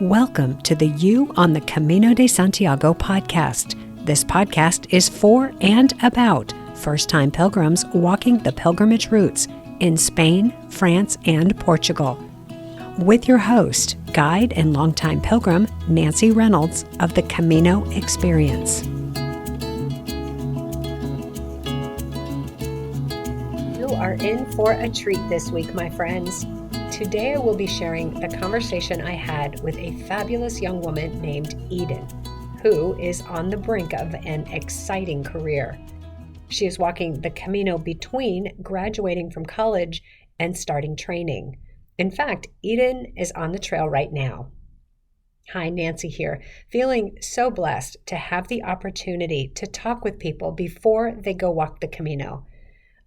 Welcome to the You on the Camino de Santiago podcast. This podcast is for and about first-time pilgrims walking the pilgrimage routes in Spain, France, and Portugal. With your host, guide and longtime pilgrim, Nancy Reynolds of the Camino Experience. You are in for a treat this week, my friends. Today I will be sharing a conversation I had with a fabulous young woman named Eden, who is on the brink of an exciting career. She is walking the Camino between graduating from college and starting training. In fact, Eden is on the trail right now. Hi, Nancy here, feeling so blessed to have the opportunity to talk with people before they go walk the Camino.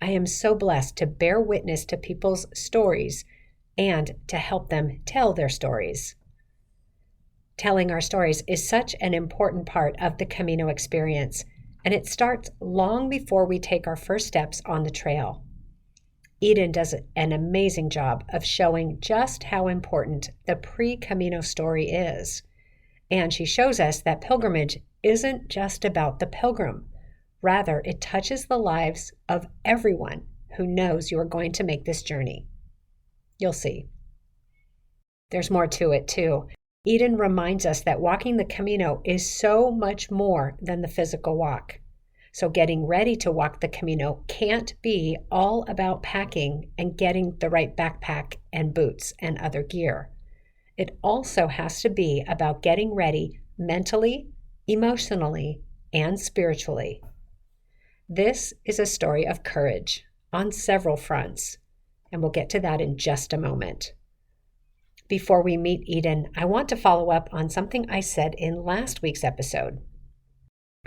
I am so blessed to bear witness to people's stories and to help them tell their stories. Telling our stories is such an important part of the Camino experience, and it starts long before we take our first steps on the trail. Eden does an amazing job of showing just how important the pre-Camino story is. And she shows us that pilgrimage isn't just about the pilgrim. Rather, it touches the lives of everyone who knows you are going to make this journey. You'll see. There's more to it, too. Eden reminds us that walking the Camino is so much more than the physical walk. So getting ready to walk the Camino can't be all about packing and getting the right backpack and boots and other gear. It also has to be about getting ready mentally, emotionally, and spiritually. This is a story of courage on several fronts, and we'll get to that in just a moment. Before we meet Eden, I want to follow up on something I said in last week's episode.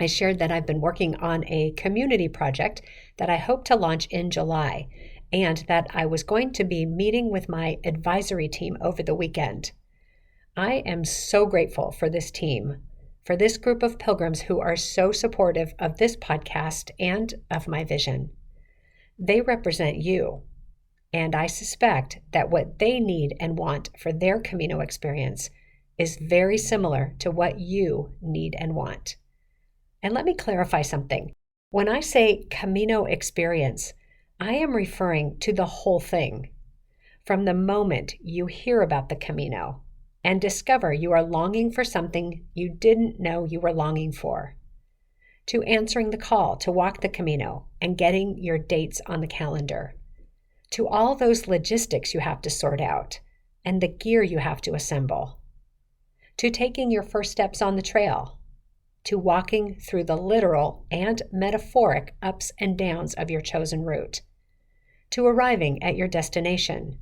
I shared that I've been working on a community project that I hope to launch in July, and that I was going to be meeting with my advisory team over the weekend. I am so grateful for this team, for this group of pilgrims who are so supportive of this podcast and of my vision. They represent you, and I suspect that what they need and want for their Camino experience is very similar to what you need and want. And let me clarify something. When I say Camino experience, I am referring to the whole thing. From the moment you hear about the Camino and discover you are longing for something you didn't know you were longing for, to answering the call to walk the Camino and getting your dates on the calendar, to all those logistics you have to sort out and the gear you have to assemble, to taking your first steps on the trail, to walking through the literal and metaphoric ups and downs of your chosen route, to arriving at your destination,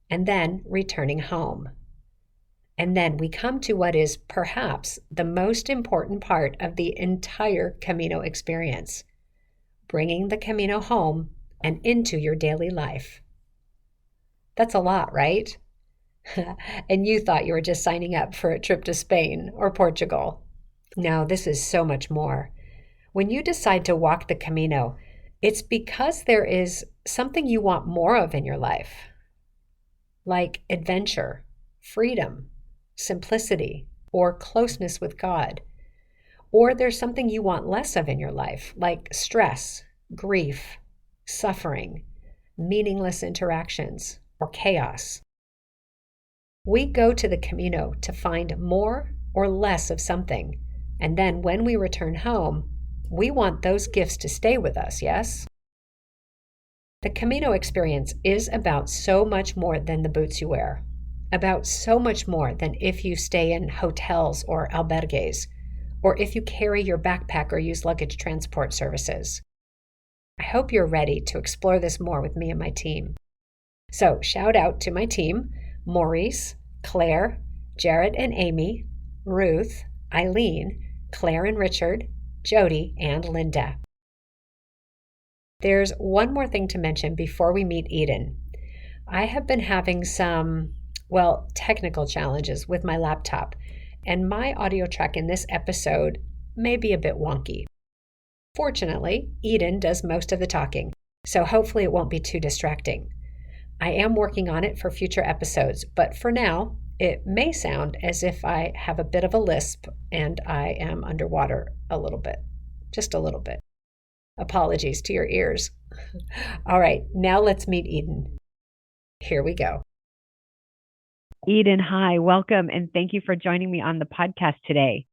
and then returning home. And then we come to what is perhaps the most important part of the entire Camino experience, bringing the Camino home and into your daily life. That's a lot, right? And you thought you were just signing up for a trip to Spain or Portugal. No, this is so much more. When you decide to walk the Camino, it's because there is something you want more of in your life, like adventure, freedom, simplicity, or closeness with God. Or there's something you want less of in your life, like stress, grief, suffering, meaningless interactions, or chaos. We go to the Camino to find more or less of something, and then when we return home, we want those gifts to stay with us, yes? The Camino experience is about so much more than the boots you wear, about so much more than if you stay in hotels or albergues, or if you carry your backpack or use luggage transport services. I hope you're ready to explore this more with me and my team. So shout out to my team, Maurice, Claire, Jared and Amy, Ruth, Eileen, Claire and Richard, Jody, and Linda. There's one more thing to mention before we meet Eden. I have been having some, technical challenges with my laptop, and my audio track in this episode may be a bit wonky. Fortunately, Eden does most of the talking, so hopefully it won't be too distracting. I am working on it for future episodes, but for now, It may sound as if I have a bit of a lisp and I am underwater a little bit, just a little bit. Apologies to your ears. All right, now let's meet Eden. Here we go. Eden, hi, welcome, and thank you for joining me on the podcast today.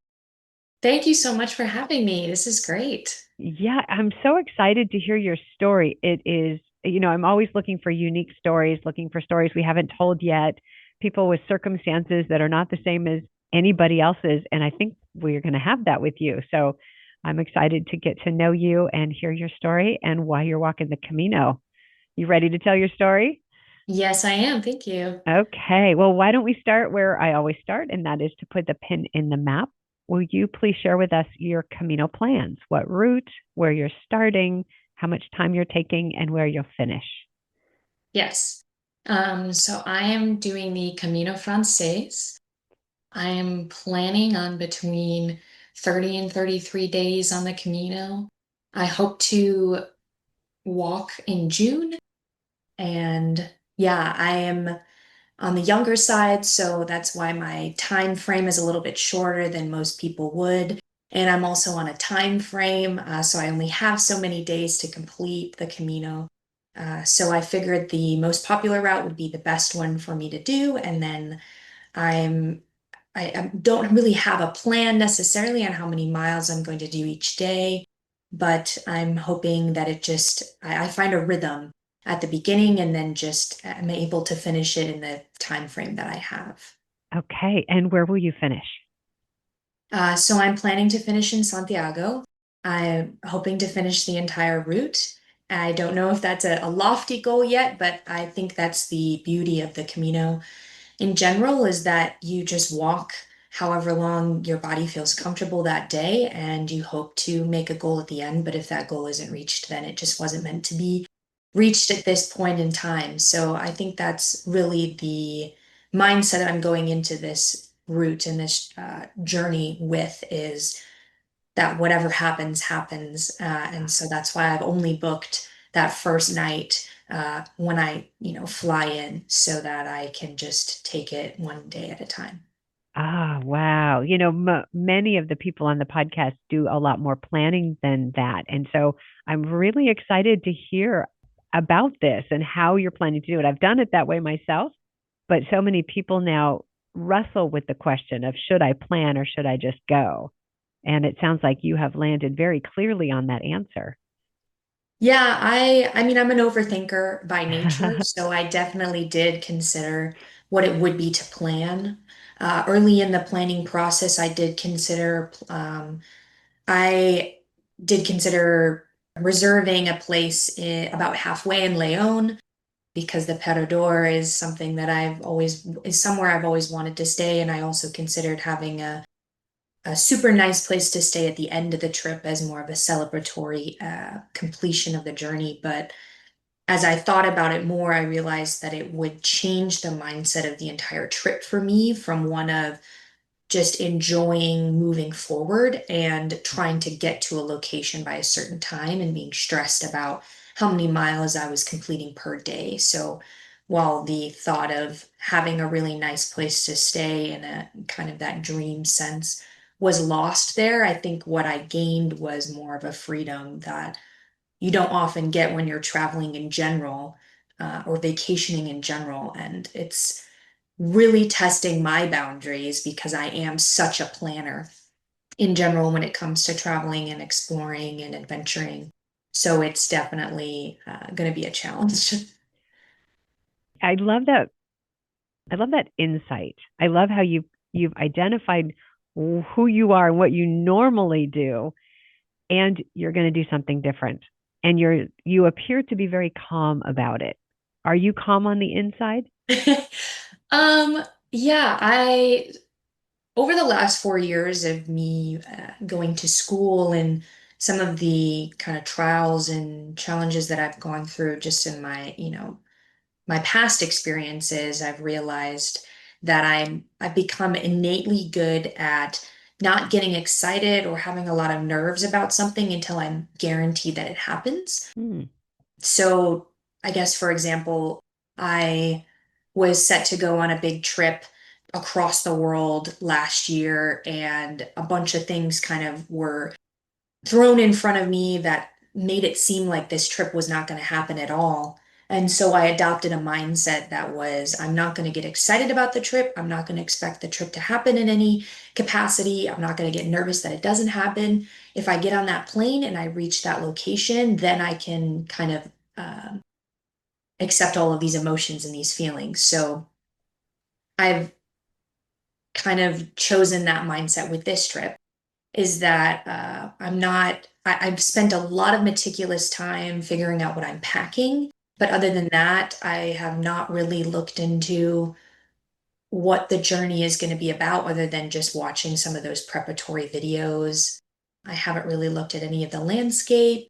Thank you so much for having me. This is great. Yeah, I'm so excited to hear your story. It is, I'm always looking for unique stories, looking for stories we haven't told yet, people with circumstances that are not the same as anybody else's. And I think we're going to have that with you. So I'm excited to get to know you and hear your story and why you're walking the Camino. You ready to tell your story? Yes, I am. Thank you. Okay. Well, why don't we start where I always start, and that is to put the pin in the map. Will you please share with us your Camino plans? What route, where you're starting, how much time you're taking, and where you'll finish? Yes. So I am doing the Camino Frances. I am planning on between 30 and 33 days on the Camino. I hope to walk in June. And yeah, I am on the younger side, so that's why my time frame is a little bit shorter than most people would. And I'm also on a time frame, so I only have so many days to complete the Camino. So I figured the most popular route would be the best one for me to do, and then I'm I don't really have a plan necessarily on how many miles I'm going to do each day, but I'm hoping that I find a rhythm at the beginning and then just am able to finish it in the time frame that I have. Okay. And where will you finish? So I'm planning to finish in Santiago. I'm hoping to finish the entire route. I don't know if that's a lofty goal yet, but I think that's the beauty of the Camino in general is that you just walk however long your body feels comfortable that day and you hope to make a goal at the end. But if that goal isn't reached, then it just wasn't meant to be reached at this point in time. So I think that's really the mindset that I'm going into this route and this journey with is that whatever happens, happens. And so that's why I've only booked that first night when I fly in so that I can just take it one day at a time. Ah, wow. Many of the people on the podcast do a lot more planning than that. And so I'm really excited to hear about this and how you're planning to do it. I've done it that way myself, but so many people now wrestle with the question of should I plan or should I just go? And it sounds like you have landed very clearly on that answer. Yeah, I mean I'm an overthinker by nature, so I definitely did consider what it would be to plan. Early in the planning process, I did consider reserving a place about halfway in Leon because the Parador is somewhere I've always wanted to stay, and I also considered having a super nice place to stay at the end of the trip as more of a celebratory completion of the journey. But as I thought about it more, I realized that it would change the mindset of the entire trip for me from one of just enjoying moving forward and trying to get to a location by a certain time and being stressed about how many miles I was completing per day. So while the thought of having a really nice place to stay in a kind of that dream sense was lost there, I think what I gained was more of a freedom that you don't often get when you're traveling in general, or vacationing in general. And it's really testing my boundaries because I am such a planner in general when it comes to traveling and exploring and adventuring. So it's definitely going to be a challenge. I love that. I love that insight. I love how you've identified who you are and what you normally do, and you're going to do something different. And you appear to be very calm about it. Are you calm on the inside? Um, yeah, I over the last 4 years of me going to school and some of the kind of trials and challenges that I've gone through just in my past experiences, I've realized that I've become innately good at not getting excited or having a lot of nerves about something until I'm guaranteed that it happens. Hmm. So I guess, for example, I was set to go on a big trip across the world last year, and a bunch of things kind of were thrown in front of me that made it seem like this trip was not going to happen at all. And so I adopted a mindset that was, I'm not going to get excited about the trip. I'm not going to expect the trip to happen in any capacity. I'm not going to get nervous that it doesn't happen. If I get on that plane and I reach that location, then I can kind of accept all of these emotions and these feelings. So I've kind of chosen that mindset with this trip, is that I've spent a lot of meticulous time figuring out what I'm packing. But other than that, I have not really looked into what the journey is going to be about other than just watching some of those preparatory videos. I haven't really looked at any of the landscape.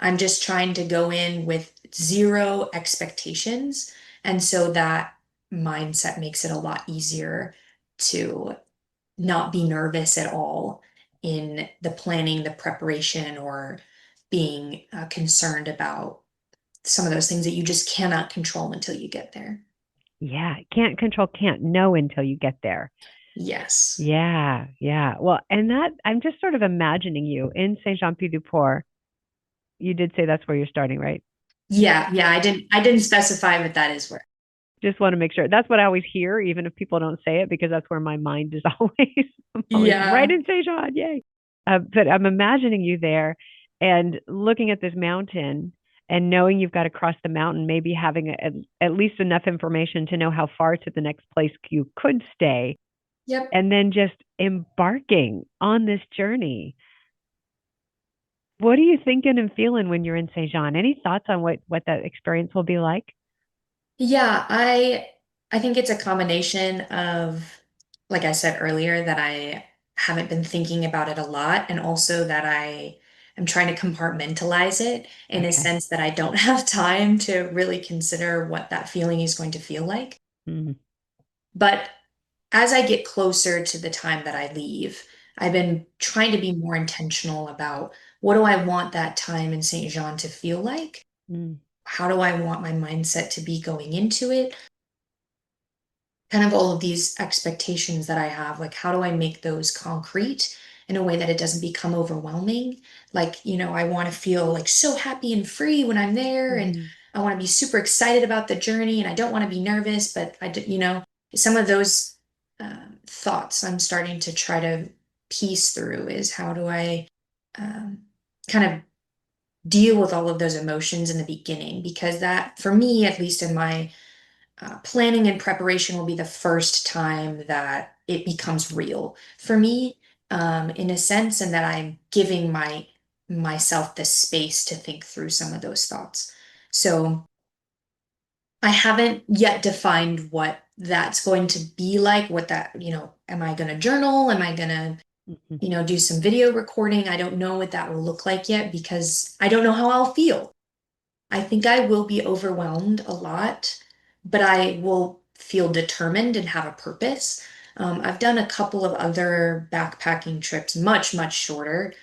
I'm just trying to go in with zero expectations. And so that mindset makes it a lot easier to not be nervous at all in the planning, the preparation, or being concerned about some of those things that you just cannot control until you get there. Yeah, can't control, can't know until you get there. Yes. Yeah, yeah. Well, and that I'm just sort of imagining you in Saint Jean Pied du Port. You did say that's where you're starting, right? Yeah, yeah, I didn't specify, but that is where. Just want to make sure. That's what I always hear, even if people don't say it, because that's where my mind is always. I'm always right Yeah. in Saint Jean, yay! But I'm imagining you there and looking at this mountain and knowing you've got to cross the mountain, maybe having at least enough information to know how far to the next place you could stay, Yep. and then just embarking on this journey. What are you thinking and feeling when you're in Saint Jean? Any thoughts on what that experience will be like? Yeah, I think it's a combination of, like I said earlier, that I haven't been thinking about it a lot, and also that I am trying to compartmentalize it in a Okay. sense that I don't have time to really consider what that feeling is going to feel like. Mm, But as I get closer to the time that I leave, I've been trying to be more intentional about what do I want that time in Saint Jean to feel like? mm, How do I want my mindset to be going into it? Kind of all of these expectations that I have, like how do I make those concrete in a way that it doesn't become overwhelming? Like, I want to feel like so happy and free when I'm there, and mm. I want to be super excited about the journey, and I don't want to be nervous, but some of those thoughts I'm starting to try to piece through is how do I um, kind of deal with all of those emotions in the beginning, because that, for me, at least in my planning and preparation, will be the first time that it becomes real for me, in a sense, and that I'm giving myself the space to think through some of those thoughts. So I haven't yet defined what that's going to be like, what that, am I going to journal? Am I going to, Mhm. do some video recording? I don't know what that will look like yet because I don't know how I'll feel. I think I will be overwhelmed a lot, but I will feel determined and have a purpose. I've done a couple of other backpacking trips, much, much shorter,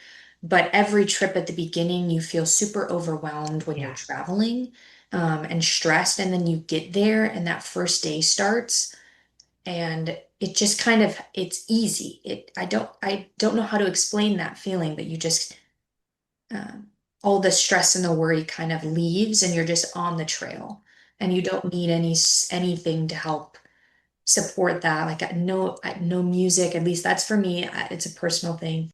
but every trip at the beginning, you feel super overwhelmed when you're Yeah. traveling, and stressed. And then you get there, and that first day starts, and it just kind of, it's easy. I don't know how to explain that feeling, but you just, um, all the stress and the worry kind of leaves, and you're just on the trail, and you don't need anything to help support that. Like no music, at least that's for me. It's a personal thing.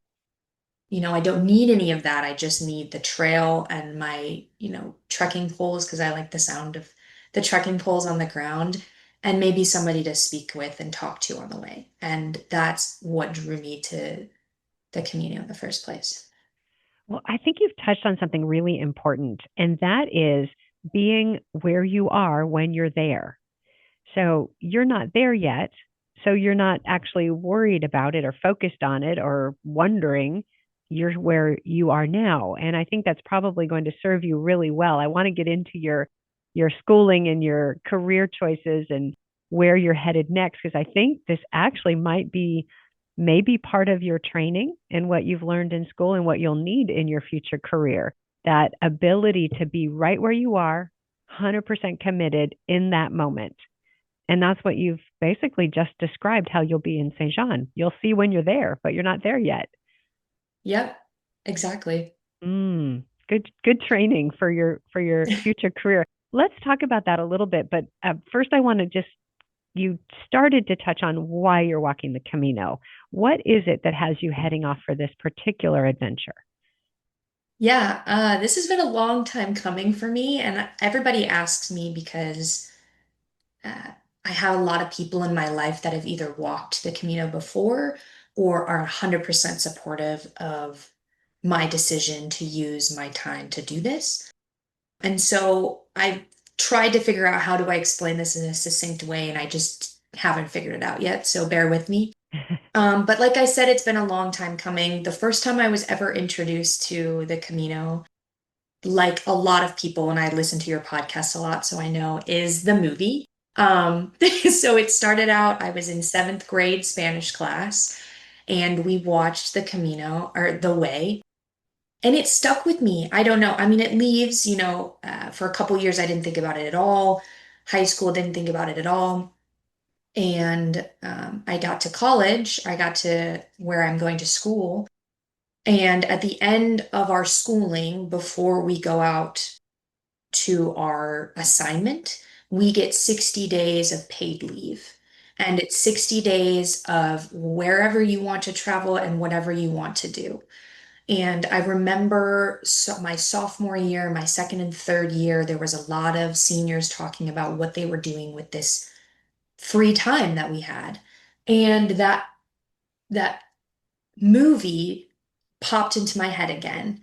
I don't need any of that. I just need the trail and my, trekking poles, because I like the sound of the trekking poles on the ground, and maybe somebody to speak with and talk to on the way. And that's what drew me to the Camino in the first place. Well, I think you've touched on something really important, and that is being where you are when you're there. So you're not there yet. So you're not actually worried about it or focused on it or wondering. You're where you are now. And I think that's probably going to serve you really well. I want to get into your schooling and your career choices and where you're headed next, because I think this actually might be maybe part of your training and what you've learned in school and what you'll need in your future career. That ability to be right where you are, 100% committed in that moment. And that's what you've basically just described how you'll be in Saint Jean. You'll see when you're there, but you're not there yet. Yep, exactly. Good training for your future career. Let's talk about that a little bit, but first I want to just you started to touch on why you're walking the Camino. What is it that has you heading off for this particular adventure? Yeah, this has been a long time coming for me, and everybody asks me because uh, I have a lot of people in my life that have either walked the Camino before or are 100% supportive of my decision to use my time to do this. And so I tried to figure out how do I explain this in a succinct way, and I just haven't figured it out yet, so bear with me. But like I said, it's been a long time coming. The first time I was ever introduced to the Camino, like a lot of people, and I listen to your podcast a lot, so I know, is the movie. So it started out, I was in seventh grade Spanish class, and we watched the Camino or the Way, and it stuck with me. I don't know. I mean, it leaves, for a couple years, I didn't think about it at all. High school, didn't think about it at all. And I got to college, I got to where I'm going to school. And at the end of our schooling, before we go out to our assignment, we get 60 days of paid leave. And it's 60 days of wherever you want to travel and whatever you want to do. And I remember my sophomore year, my second and third year, there was a lot of seniors talking about what they were doing with this free time that we had. And that movie popped into my head again.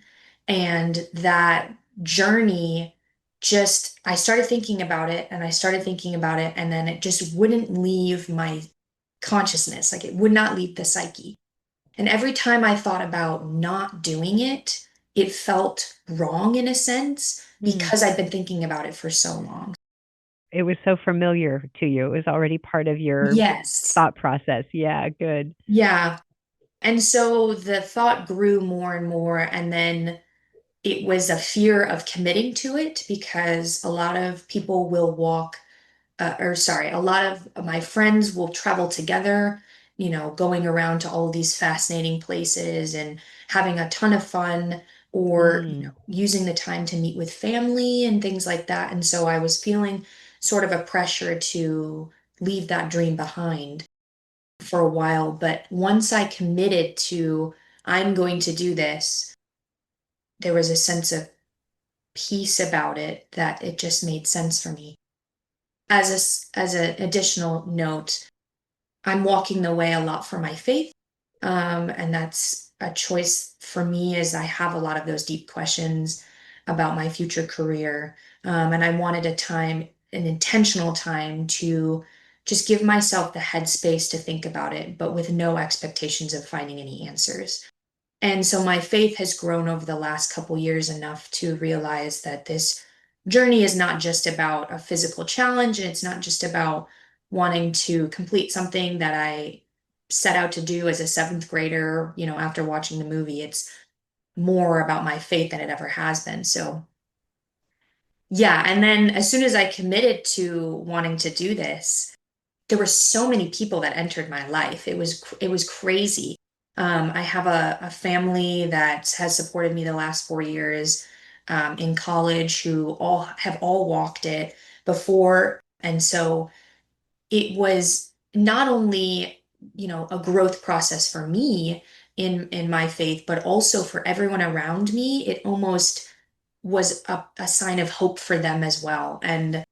And that journey just, I started thinking about it and I started thinking about it, and then it just wouldn't leave my consciousness. Like it would not leave the psyche. And every time I thought about not doing it, it felt wrong in a sense Hmm. because I'd been thinking about it for so long. It was so familiar to you. It was already part of your Yes. thought process. Yeah, good. Yeah. And so the thought grew more and more, and then it was a fear of committing to it because a lot of people will walk, or sorry, a lot of my friends will travel together, going around to all of these fascinating places and having a ton of fun, or, Mm. using the time to meet with family and things like that. And so I was feeling sort of a pressure to leave that dream behind for a while. But once I committed to, I'm going to do this, there was a sense of peace about it that it just made sense for me. As an additional note, I'm walking the way a lot for my faith. And that's a choice for me as I have a lot of those deep questions about my future career. And I wanted an intentional time to just give myself the headspace to think about it, but with no expectations of finding any answers. And so my faith has grown over the last couple years enough to realize that this journey is not just about a physical challenge, and it's not just about wanting to complete something that I set out to do as a seventh grader, after watching the movie. It's more about my faith than it ever has been. So, yeah. And then as soon as I committed to wanting to do this, there were so many people that entered my life. It was crazy. I have a family that has supported me the last 4 years, in college, who all walked it before, and so it was not only, a growth process for me in my faith, but also for everyone around me. It almost was a sign of hope for them as well, and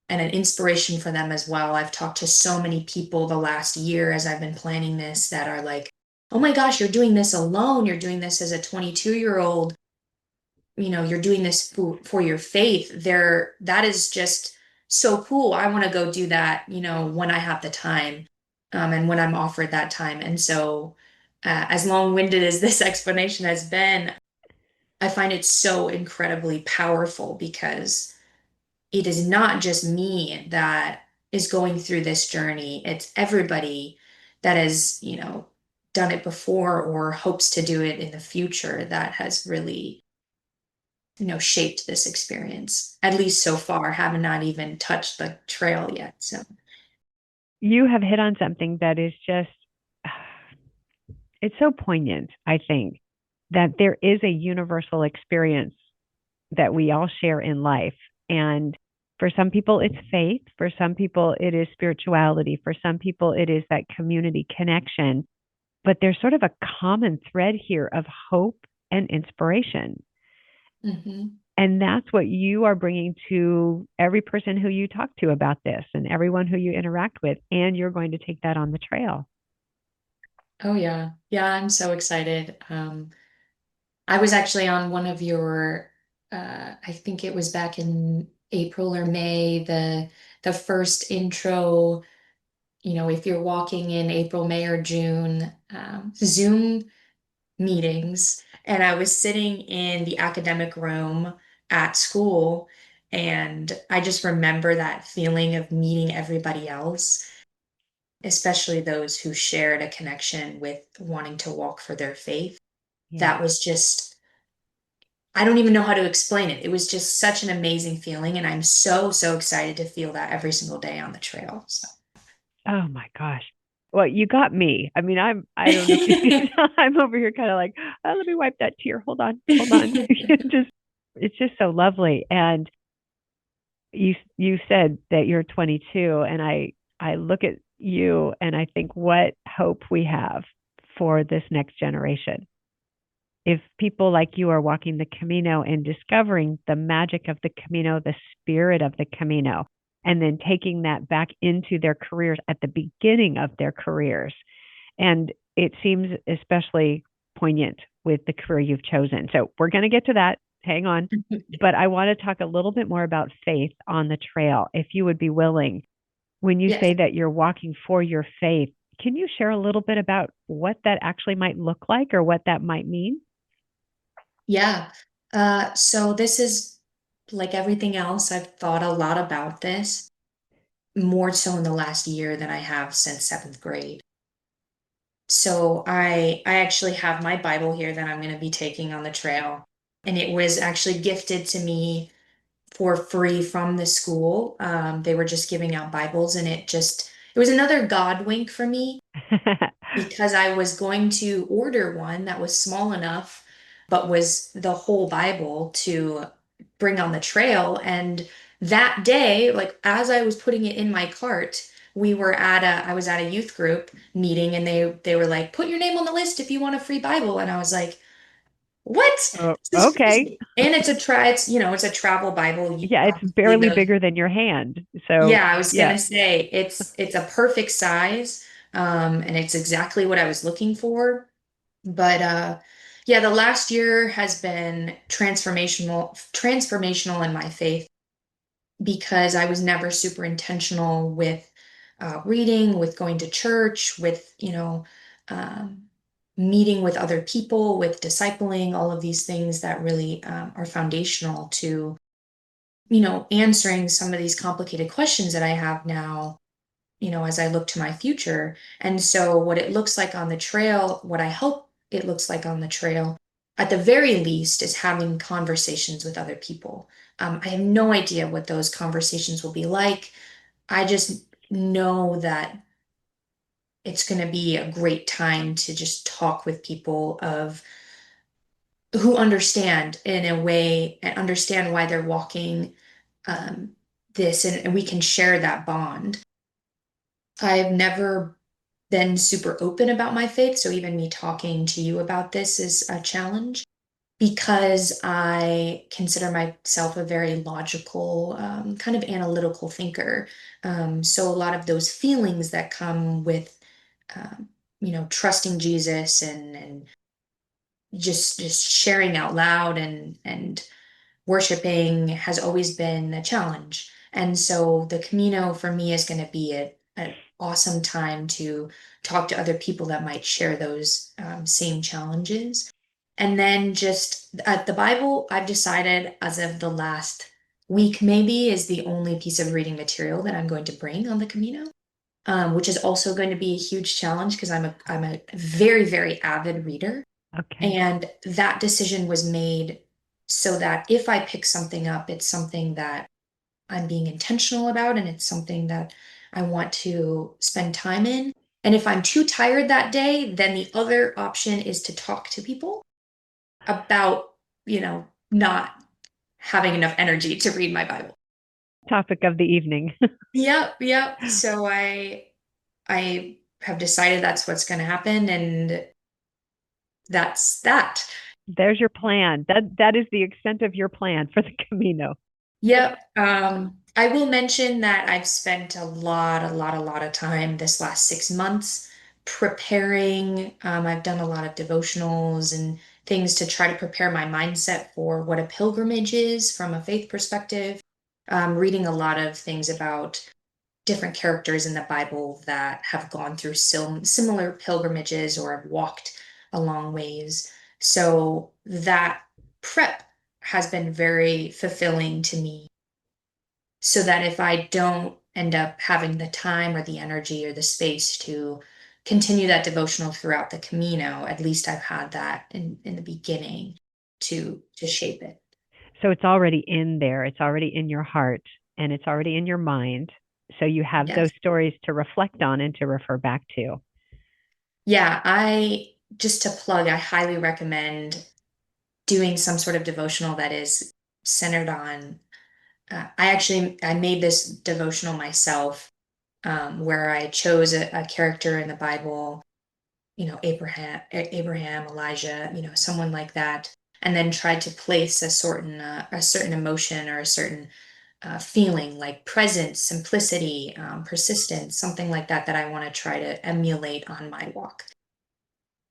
an inspiration for them as well. I've talked to so many people the last year as I've been planning this that are like, oh my gosh, you're doing this alone. You're doing this as a 22-year-old. You're doing this for your faith. That is just so cool. I want to go do that, when I have the time, and when I'm offered that time. And so, as long-winded as this explanation has been, I find it so incredibly powerful because it is not just me that is going through this journey. It's everybody that has, done it before or hopes to do it in the future that has really, shaped this experience. At least so far, have not even touched the trail yet. So, you have hit on something that is just, it's so poignant, I think, that there is a universal experience that we all share in life. And for some people, it's faith. For some people, it is spirituality. For some people, it is that community connection. But there's sort of a common thread here of hope and inspiration. Mm-hmm. And that's what you are bringing to every person who you talk to about this and everyone who you interact with. And you're going to take that on the trail. Oh yeah. Yeah, I'm so excited. I was actually on one of your I think it was back in April or May, the first intro, if you're walking in April, May, or June, Zoom meetings. And I was sitting in the academic room at school, and I just remember that feeling of meeting everybody else, especially those who shared a connection with wanting to walk for their faith. Yeah. That was just, I don't even know how to explain it. It was just such an amazing feeling, and I'm so, so excited to feel that every single day on the trail. So. Oh my gosh. Well, you got me. I mean, I don't know if you, I'm over here kind of like, oh, let me wipe that tear. Hold on, hold on. Just, it's just so lovely. And you said that you're 22, and I look at you and I think what hope we have for this next generation. If people like you are walking the Camino and discovering the magic of the Camino, the spirit of the Camino, and then taking that back into their careers at the beginning of their careers. And it seems especially poignant with the career you've chosen. So we're going to get to that. Hang on. But I want to talk a little bit more about faith on the trail, if you would be willing. When you Yes. say that you're walking for your faith, can you share a little bit about what that actually might look like or what that might mean? Yeah. So this is like everything else. I've thought a lot about this, more so in the last year than I have since seventh grade. So I actually have my Bible here that I'm going to be taking on the trail. And it was actually gifted to me for free from the school. They were just giving out Bibles, and it was another God wink for me, because I was going to order one that was small enough, but was the whole Bible to bring on the trail. And that day, like as I was putting it in my cart, I was at a youth group meeting, and they were like, put your name on the list if you want a free Bible. And I was like, what? Oh, This is okay. crazy. And it's a travel Bible. Yeah, it's See barely those. bigger than your hand. So, Yeah, I was yeah. gonna say it's a perfect size, and it's exactly what I was looking for. But yeah, the last year has been transformational in my faith, because I was never super intentional with reading, with going to church, with um, meeting with other people, with discipling, all of these things that really are foundational to answering some of these complicated questions that I have now, as I look to my future. And so, what it looks like on the trail, what I hope it looks like on the trail, at the very least, is having conversations with other people. I have no idea what those conversations will be like. I just know that it's going to be a great time to just talk with people of who understand in a way and understand why they're walking um, this, and we can share that bond. I've never been super open about my faith, so even me talking to you about this is a challenge, because I consider myself a very logical, kind of analytical thinker. So a lot of those feelings that come with, trusting Jesus, and just sharing out loud, and worshiping has always been a challenge. And so the Camino for me is going to be an awesome time to talk to other people that might share those same challenges. And then just at the Bible, I've decided as of the last week, maybe, is the only piece of reading material that I'm going to bring on the Camino. Which is also going to be a huge challenge, because I'm a very, very avid reader. Okay. And that decision was made so that if I pick something up, it's something that I'm being intentional about, and it's something that I want to spend time in. And if I'm too tired that day, then the other option is to talk to people about, not having enough energy to read my Bible. Topic of the evening. Yep, yep. So I have decided that's what's going to happen, and that's that. There's your plan. That is the extent of your plan for the Camino. Yep. I will mention that I've spent a lot of time this last 6 months preparing. I've done a lot of devotionals and things to try to prepare my mindset for what a pilgrimage is from a faith perspective. Reading a lot of things about different characters in the Bible that have gone through similar pilgrimages or have walked a long ways. So that prep has been very fulfilling to me, so that if I don't end up having the time or the energy or the space to continue that devotional throughout the Camino, at least I've had that in the beginning to shape it. So it's already in there. It's already in your heart and it's already in your mind. So you have those Yes. stories to reflect on and to refer back to. Yeah, I just to plug, I highly recommend doing some sort of devotional that is centered on. I made this devotional myself, where I chose a character in the Bible, Abraham, Elijah, someone like that, and then tried to place a certain emotion or a certain feeling like presence, simplicity, persistence, something like that I want to try to emulate on my walk.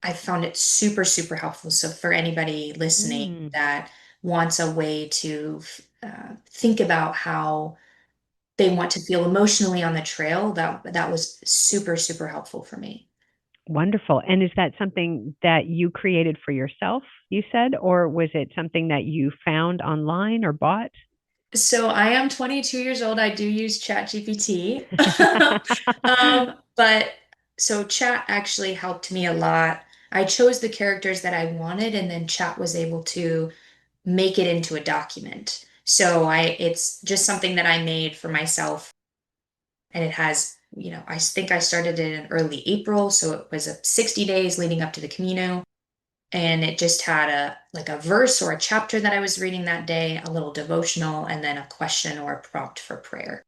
I found it super, super helpful. So for anybody listening Mm, that wants a way to think about how they want to feel emotionally on the trail, that was super, super helpful for me. wonderful. And is that something that you created for yourself, you said, or was it something that you found online or bought? So I am 22 years old. I do use ChatGPT. But so Chat actually helped me a lot. I chose the characters that I wanted, and then Chat was able to make it into a document. So it's just something that I made for myself, and it has, I think I started it in early April, so it was a 60 days leading up to the Camino, and it just had a verse or a chapter that I was reading that day, a little devotional, and then a question or a prompt for prayer.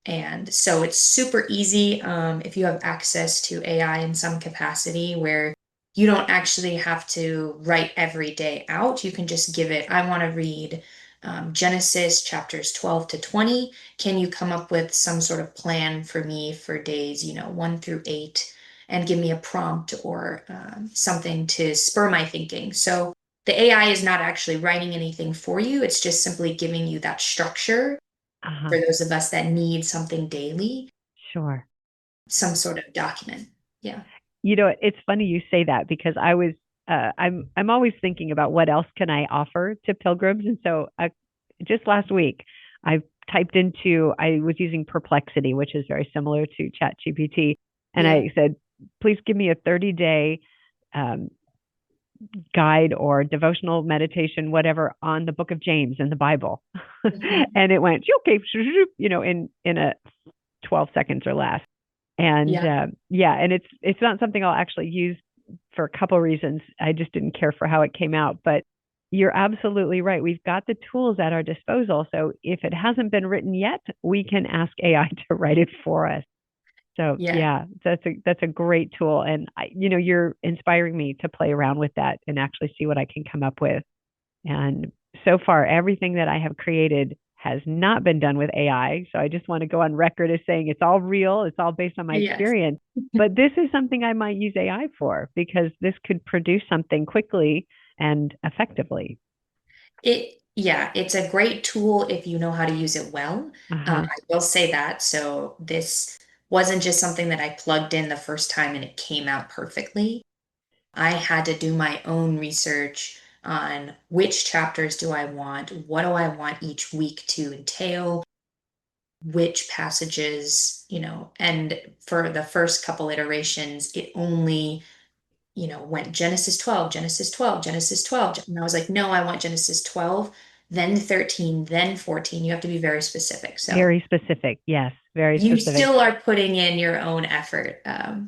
And so it's super easy, if you have access to AI in some capacity where you don't actually have to write every day out. You can just give it, I want to read Genesis chapters 12 to 20. Can you come up with some sort of plan for me for days, 1 through 8, and give me a prompt or something to spur my thinking? So the AI is not actually writing anything for you, it's just simply giving you that structure Uh-huh. for those of us that need something daily, Sure. some sort of document. Yeah. It's funny you say that because I'm always thinking about what else can I offer to pilgrims, and so just last week I I was using Perplexity, which is very similar to ChatGPT, and Yeah. I said, please give me a 30-day guide or devotional meditation, whatever, on the book of James in the Bible, Mhm. and it went okay, in a 12 seconds or less. And Yeah. yeah, and it's not something I'll actually use for a couple of reasons. I just didn't care for how it came out, but you're absolutely right. We've got the tools at our disposal. So if it hasn't been written yet, we can ask AI to write it for us. So Yeah. yeah, that's a great tool, and you're inspiring me to play around with that and actually see what I can come up with. And so far, everything that I have created has not been done with AI. So I just want to go on record as saying it's all real, it's all based on my Yes. experience. But this is something I might use AI for because this could produce something quickly and effectively. Yeah, it's a great tool if you know how to use it well. Uh-huh. I will say that. So this wasn't just something that I plugged in the first time and it came out perfectly. I had to do my own research on which chapters do I want, what do I want each week to entail, which passages, and for the first couple iterations, it only, went Genesis 12, Genesis 12, Genesis 12. And I was like, no, I want Genesis 12 then 13, then 14. You have to be very specific. So Very specific. Yes, very you specific. still are putting in your own effort.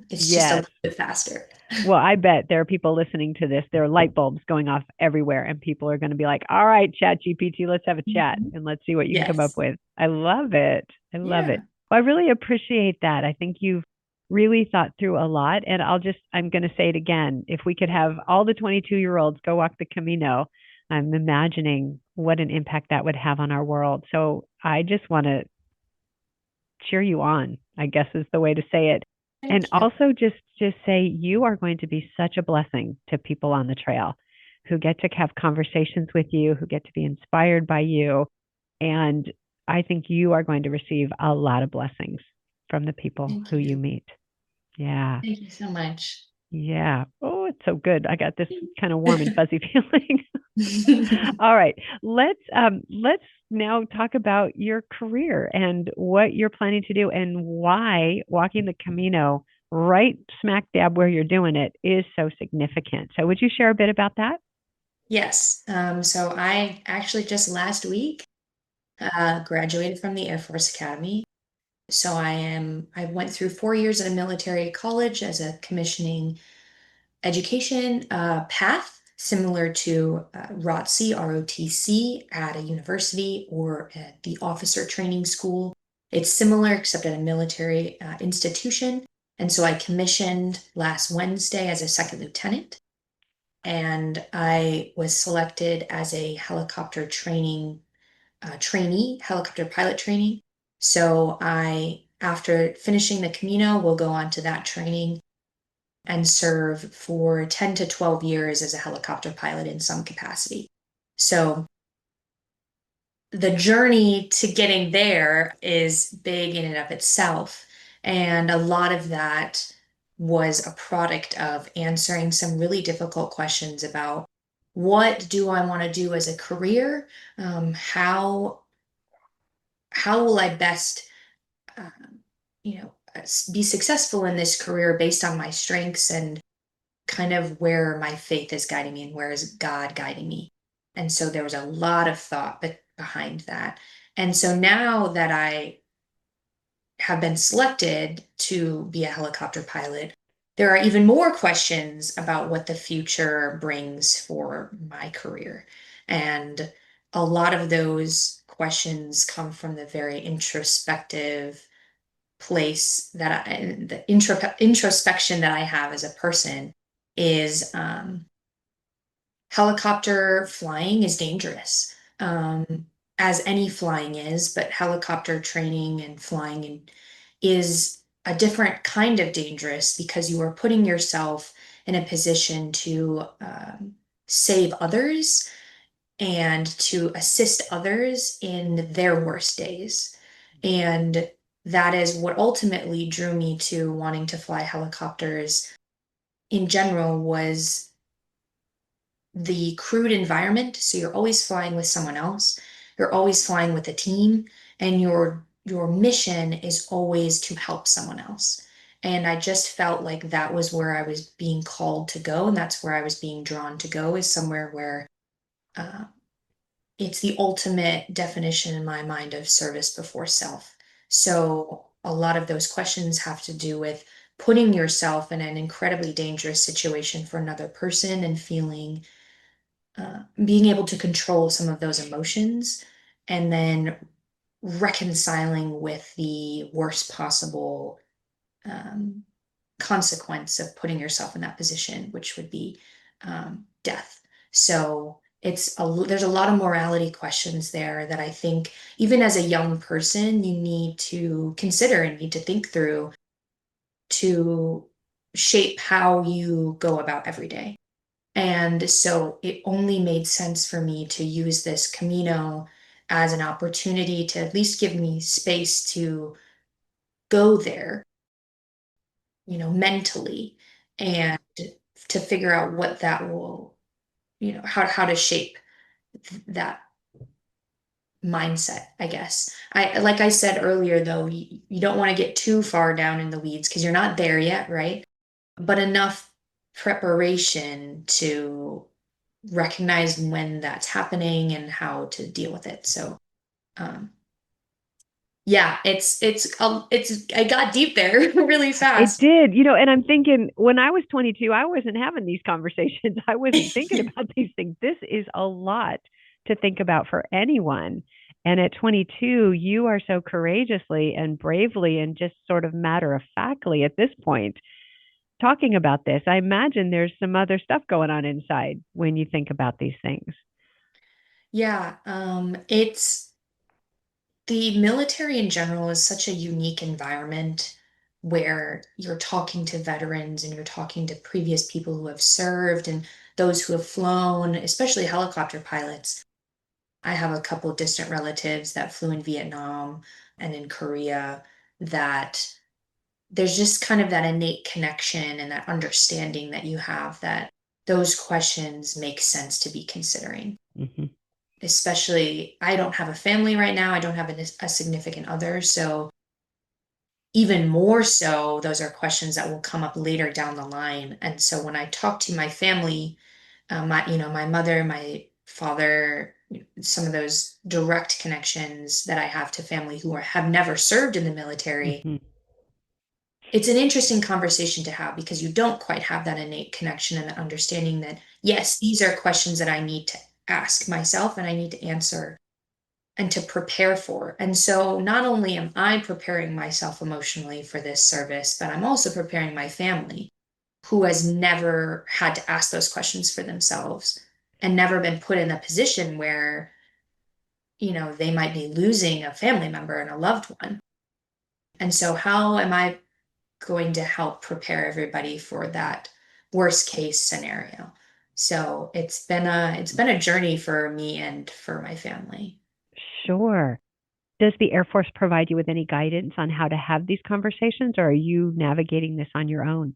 It's just a Yes. little bit faster. Well, I bet there are people listening to this. There are light bulbs going off everywhere, and people are going to be like, all right, Chat GPT, let's have a chat Mhm. and let's see what you can come up Yes. with. I love it. I love it. Yeah. Well, I really appreciate that. I think you've really thought through a lot. And I'm going to say it again. If we could have all the 22-year-olds go walk the Camino, I'm imagining what an impact that would have on our world. So I just want to cheer you on, I guess is the way to say it. And Thank you. also just say you are going to be such a blessing to people on the trail who get to have conversations with you, who get to be inspired by you. And I think you are going to receive a lot of blessings from the people Thank who you you. meet. Yeah. Thank you so much. Yeah. Oh, it's so good. I got this kind of warm and fuzzy feeling. All right. Let's now talk about your career and what you're planning to do and why walking the Camino right smack dab where you're doing it is so significant. So would you share a bit about that? Yes. So I actually just last week graduated from the Air Force Academy. So I went through 4 years at a military college as a commissioning education path, similar to ROTC, ROTC at a university or at the officer training school. It's similar except at a military institution. And so I commissioned last Wednesday as a second lieutenant, and I was selected as a helicopter training trainee, helicopter pilot trainee. So after finishing the Camino, will go on to that training and serve for 10 to 12 years as a helicopter pilot in some capacity. So the journey to getting there is big in and of itself. And a lot of that was a product of answering some really difficult questions about what do I want to do as a career? How will I best, be successful in this career based on my strengths and kind of where my faith is guiding me and where is God guiding me. And so there was a lot of thought behind that. And so now that I have been selected to be a helicopter pilot, there are even more questions about what the future brings for my career. And a lot of those questions come from the very introspective place the introspection that I have as a person is helicopter flying is dangerous, as any flying is, but helicopter training and is a different kind of dangerous because you are putting yourself in a position to save others and to assist others in their worst days. And that is what ultimately drew me to wanting to fly helicopters in general was the crewed environment. So you're always flying with someone else, you're always flying with a team, and your mission is always to help someone else. And I just felt like that was where I was being called to go, and that's where I was being drawn to go, is somewhere where uh, it's the ultimate definition in my mind of service before self. So a lot of those questions have to do with putting yourself in an incredibly dangerous situation for another person and being able to control some of those emotions and then reconciling with the worst possible um, consequence of putting yourself in that position, which would be death. So there's a lot of morality questions there that I think even as a young person you need to consider and need to think through to shape how you go about every day. And so it only made sense for me to use this Camino as an opportunity to at least give me space to go there, mentally, and to figure out what that will, how to shape that mindset, I guess. Like I said earlier, though, you don't want to get too far down in the weeds because you're not there yet, right? But enough preparation to recognize when that's happening and how to deal with it. So, um, yeah, it's I got deep there really It fast. did, and I'm thinking when I was 22, I wasn't having these conversations. I wasn't thinking about these things. This is a lot to think about for anyone. And at 22, you are so courageously and bravely and just sort of matter of factly at this point talking about this. I imagine there's some other stuff going on inside when you think about these things. Yeah, it's the military in general is such a unique environment where you're talking to veterans and you're talking to previous people who have served and those who have flown, especially helicopter pilots. I have a couple distant relatives that flew in Vietnam and in Korea that there's just kind of that innate connection and that understanding that you have that those questions make sense to be considering. Mm-hmm. Especially, I don't have a family right now. I don't have a significant other. So, even more so, those are questions that will come up later down the line. And so, when I talk to my family, my mother, my father, some of those direct connections that I have to family who have never served in the military, Mm-hmm. it's an interesting conversation to have because you don't quite have that innate connection and the understanding that, yes, these are questions that I need to ask myself and I need to answer and to prepare for. And so not only am I preparing myself emotionally for this service, but I'm also preparing my family who has never had to ask those questions for themselves and never been put in a position where, they might be losing a family member and a loved one. And so how am I going to help prepare everybody for that worst case scenario? So it's been a journey for me and for my family. Sure. Does the Air Force provide you with any guidance on how to have these conversations, or are you navigating this on your own?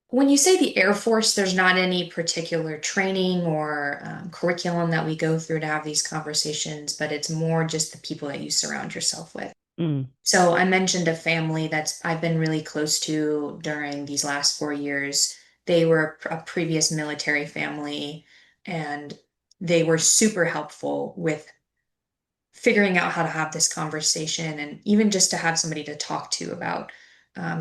When you say the Air Force, there's not any particular training or curriculum that we go through to have these conversations, but it's more just the people that you surround yourself with. Mm. So I mentioned a family that's I've been really close to during these last 4 years. They were a previous military family, and they were super helpful with figuring out how to have this conversation and even just to have somebody to talk to about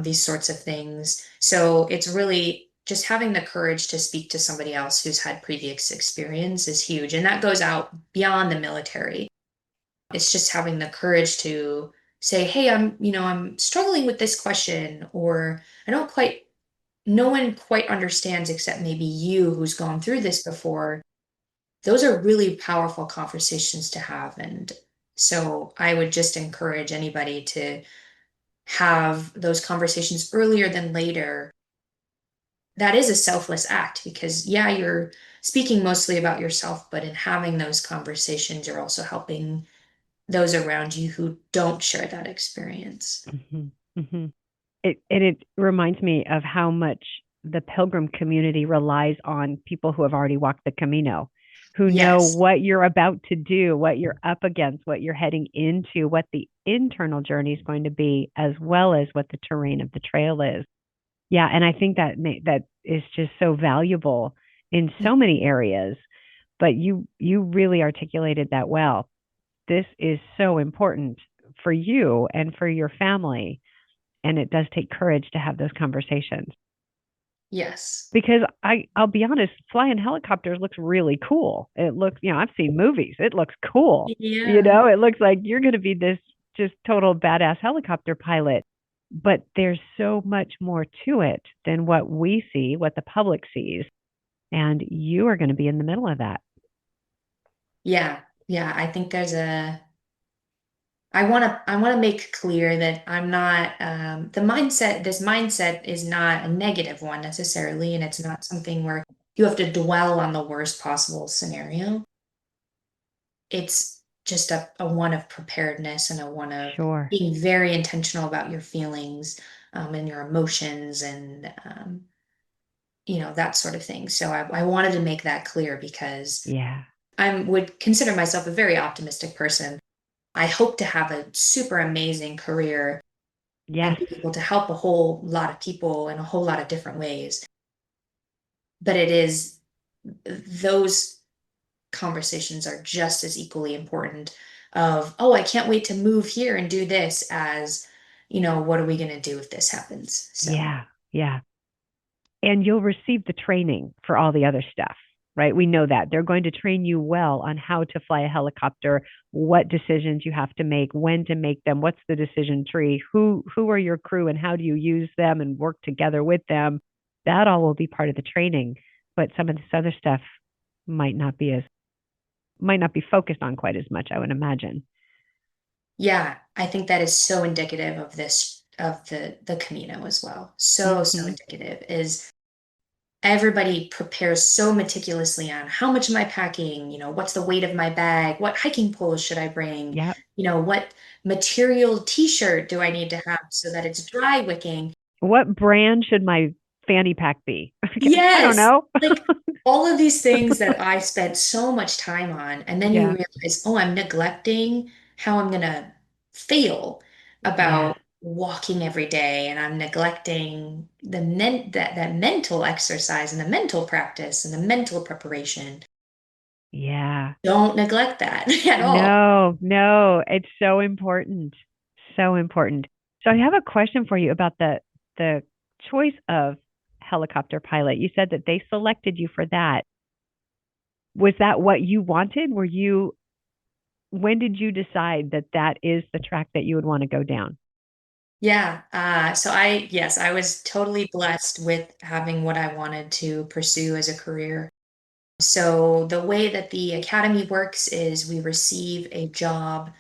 these sorts of things. So it's really just having the courage to speak to somebody else who's had previous experience is huge. And that goes out beyond the military. It's just having the courage to say, hey, I'm struggling with this question, or I don't quite, no one quite understands except maybe you who's gone through this before. Those are really powerful conversations to have. And so I would just encourage anybody to have those conversations earlier than later. That is a selfless act because, yeah, you're speaking mostly about yourself, but in having those conversations, you're also helping those around you who don't share that experience. Hmm. Hmm. It reminds me of how much the pilgrim community relies on people who have already walked the Camino, who know Yes. what you're about to do, what you're up against, what you're heading into, what the internal journey is going to be, as well as what the terrain of the trail is. Yeah, and I think that is just so valuable in so many areas. But you really articulated that well. This is so important for you and for your family, and it does take courage to have those conversations. Yes. Because I'll be honest, flying helicopters looks really cool. It looks, I've seen movies. It looks cool. Yeah. It looks like you're going to be this just total badass helicopter pilot. But there's so much more to it than what we see, what the public sees. And you are going to be in the middle of that. Yeah. Yeah. I think I want to make clear that I'm not this mindset is not a negative one necessarily, and it's not something where you have to dwell on the worst possible scenario. It's just a one of preparedness and a one of Sure. being very intentional about your feelings, and your emotions and that sort of thing. So I wanted to make that clear because Yeah. I would consider myself a very optimistic person. I hope to have a super amazing career and Yes. be able to help a whole lot of people in a whole lot of different ways. But it is those conversations are just as equally important of, oh, I can't wait to move here and do this as, what are we going to do if this happens? So, Yeah. Yeah. And you'll receive the training for all the other stuff, right? We know that they're going to train you well on how to fly a helicopter, what decisions you have to make, when to make them, what's the decision tree, who are your crew and how do you use them and work together with them. That all will be part of the training, but some of this other stuff might not be as might not be focused on quite as much, I would imagine. yeah, I think that is so indicative of this, of the Camino as well. So, so Hmm. indicative is everybody prepares so meticulously on how much am I packing, what's the weight of my bag, what hiking poles should I bring, Yep. what material t-shirt do I need to have so that it's dry wicking. What brand should my fanny pack be? I don't Yes, know. like all of these things that I spent so much time on, and then you Yeah. realize, oh, I'm neglecting how I'm gonna feel Yeah. about walking every day, and I'm neglecting that mental exercise and the mental practice and the mental preparation. Yeah. Don't neglect that at all. No, no, it's so important. So important. So I have a question for you about the choice of helicopter pilot. You said that they selected you for that. Was that what you wanted? Were you when did you decide that that is the track that you would want to go down? Yeah. Yes, I was totally blessed with having what I wanted to pursue as a career. So the way that the academy works is we receive a job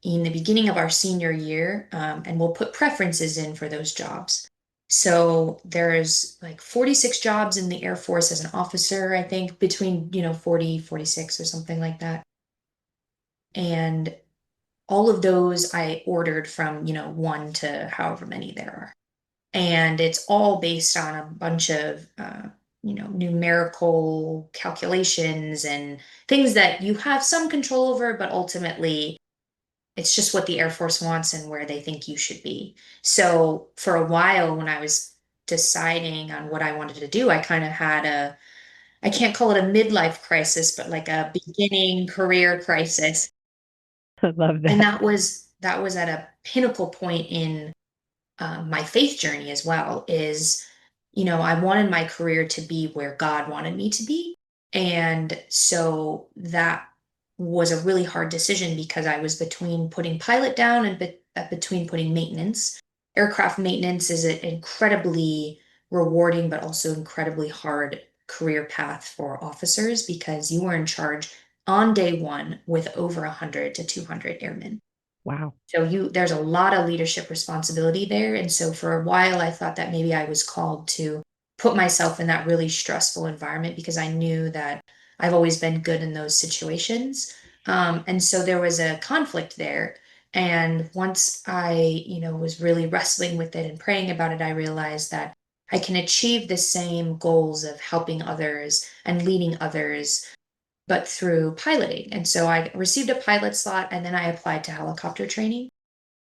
in the beginning of our senior year, and we'll put preferences in for those jobs. So there's like 46 jobs in the Air Force as an officer, I think, between, 40, 46 or something like that. And all of those I ordered from, one to however many there are. And it's all based on a bunch of, numerical calculations and things that you have some control over, but ultimately it's just what the Air Force wants and where they think you should be. So for a while, when I was deciding on what I wanted to do, I kind of had I can't call it a midlife crisis, but like a beginning career crisis. I love And that. that was at a pinnacle point in my faith journey as well. Is, I wanted my career to be where God wanted me to be. And so that was a really hard decision because I was between putting pilot down and between putting maintenance. Aircraft maintenance is an incredibly rewarding, but also incredibly hard career path for officers because you are in charge on day one with over 100 to 200 airmen. Wow. So there's a lot of leadership responsibility there. And so for a while, I thought that maybe I was called to put myself in that really stressful environment because I knew that I've always been good in those situations. And so there was a conflict there. And once I, was really wrestling with it and praying about it, I realized that I can achieve the same goals of helping others and leading others but through piloting. And so I received a pilot slot and then I applied to helicopter training,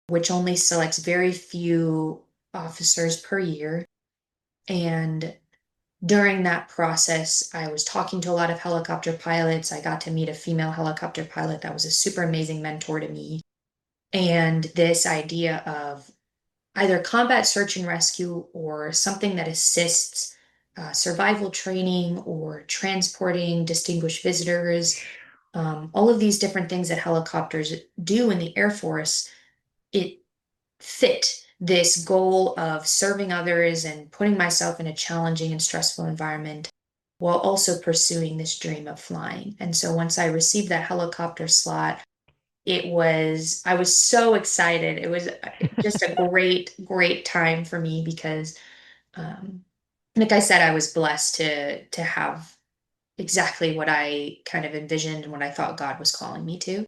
which only selects very few officers per year. And during that process, I was talking to a lot of helicopter pilots. I got to meet a female helicopter pilot that was a super amazing mentor to me. And this idea of either combat search and rescue or something that assists survival training or transporting distinguished visitors, all of these different things that helicopters do in the Air Force, it fit this goal of serving others and putting myself in a challenging and stressful environment while also pursuing this dream of flying. And so once I received that helicopter slot, I was so excited. It was just a great, great time for me because, um, like I said, I was blessed to have exactly what I kind of envisioned and what I thought God was calling me to.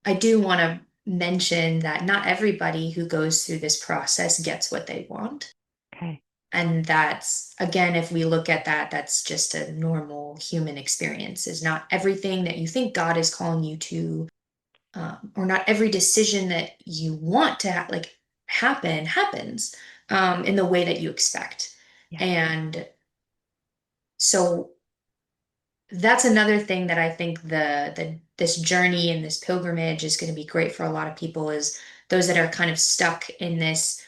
I do want to mention that not everybody who goes through this process gets what they want. Okay. And that's, again, if we look at that, that's just a normal human experience, is not everything that you think God is calling you to, or not every decision that you want to happens in the way that you expect. Yeah. And so that's another thing that I think this journey and this pilgrimage is going to be great for a lot of people is those that are kind of stuck in this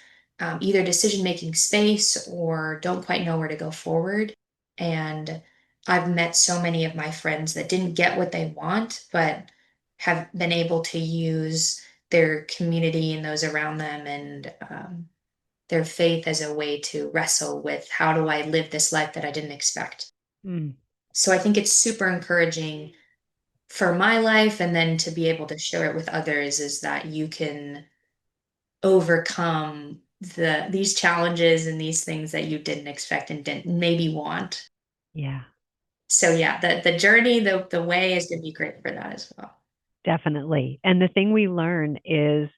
either decision-making space or don't quite know where to go forward. And I've met so many of my friends that didn't get what they want, but have been able to use their community and those around them and their faith as a way to wrestle with how do I live this life that I didn't expect. Mm, So I think it's super encouraging for my life and then to be able to share it with others is that you can overcome these challenges and these things that you didn't expect and didn't maybe want. yeah, So yeah, the journey, the way is going to be great for that as well. definitely. And the thing we learn is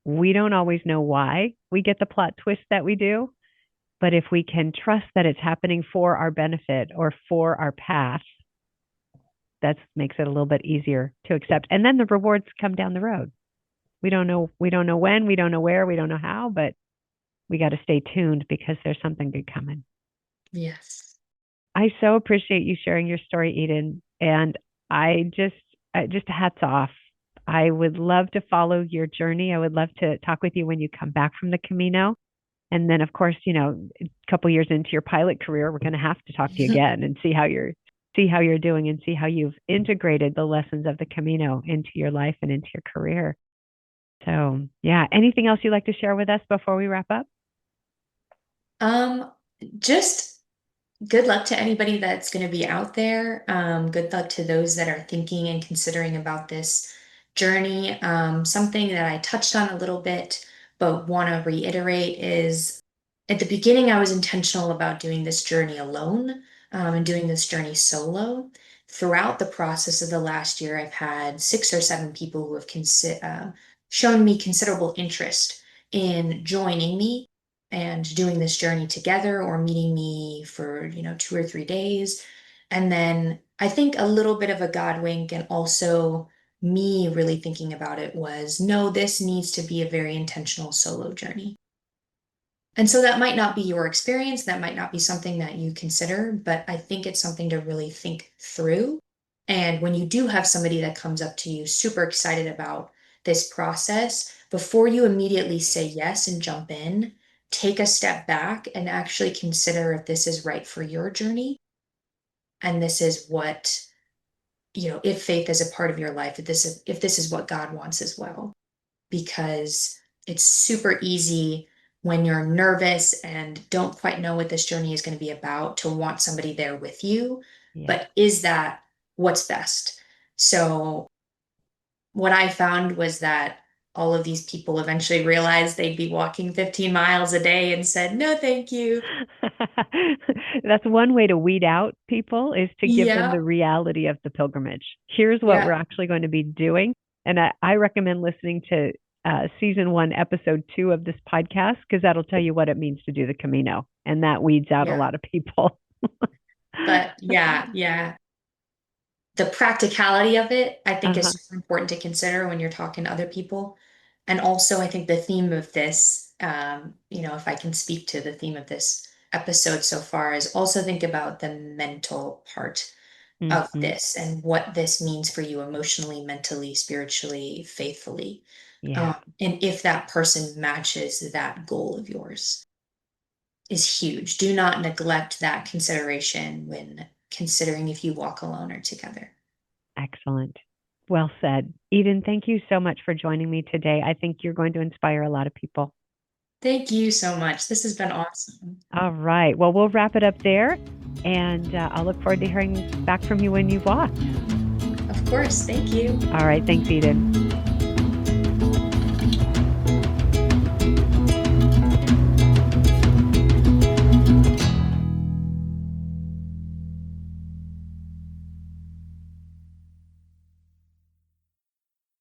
we don't always know why we get the plot twist that we do, but if we can trust that it's happening for our benefit or for our path, that makes it a little bit easier to accept. And then the rewards come down the road. We don't know when, we don't know where, we don't know how, but we got to stay tuned because there's something good coming. Yes. I so appreciate you sharing your story, Eden, and just hats off. I would love to follow your journey. I would love to talk with you when you come back from the Camino. And then, of course, a couple years into your pilot career, we're going to have to talk to you again and see how you're doing and see how you've integrated the lessons of the Camino into your life and into your career. So, yeah, anything else you'd like to share with us before we wrap up? Um, just good luck to anybody that's going to be out there. Good luck to those that are thinking and considering about this journey. Something that I touched on a little bit, but want to reiterate is at the beginning, I was intentional about doing this journey alone, and doing this journey solo. Throughout the process of the last year, I've had 6 or 7 people who have shown me considerable interest in joining me and doing this journey together or meeting me for, 2 or 3 days. And then I think a little bit of a God wink and also me really thinking about it was no, this needs to be a very intentional solo journey. And so that might not be your experience, that might not be something that you consider, but I think it's something to really think through. And when you do have somebody that comes up to you super excited about this process, before you immediately say yes and jump in, take a step back and actually consider if this is right for your journey. And this is what, if faith is a part of your life, if this is what God wants as well, because it's super easy when you're nervous and don't quite know what this journey is going to be about to want somebody there with you. Yeah. But is that what's best? So, what I found was that all of these people eventually realized they'd be walking 15 miles a day and said, no, thank you. That's one way to weed out people is to give them Yeah, the reality of the pilgrimage. Here's what we're yeah, actually going to be doing. And I recommend listening to season 1, episode 2 of this podcast, because that'll tell you what it means to do the Camino. And that weeds out a yeah. lot of people. But yeah, yeah. The practicality of it, I think, is Uh-huh. super important to consider when you're talking to other people. And also, I think the theme of this, if I can speak to the theme of this episode so far, is also think about the mental part of Hmm. this and what this means for you emotionally, mentally, spiritually, faithfully. Yeah, And if that person matches that goal of yours is huge. Do not neglect that consideration when considering if you walk alone or together. excellent. Well said. Eden, thank you so much for joining me today. I think you're going to inspire a lot of people. Thank you so much. This has been awesome. All right. Well, we'll wrap it up there. And I'll look forward to hearing back from you when you've walked. Of course. Thank you. All right. Thanks, Eden.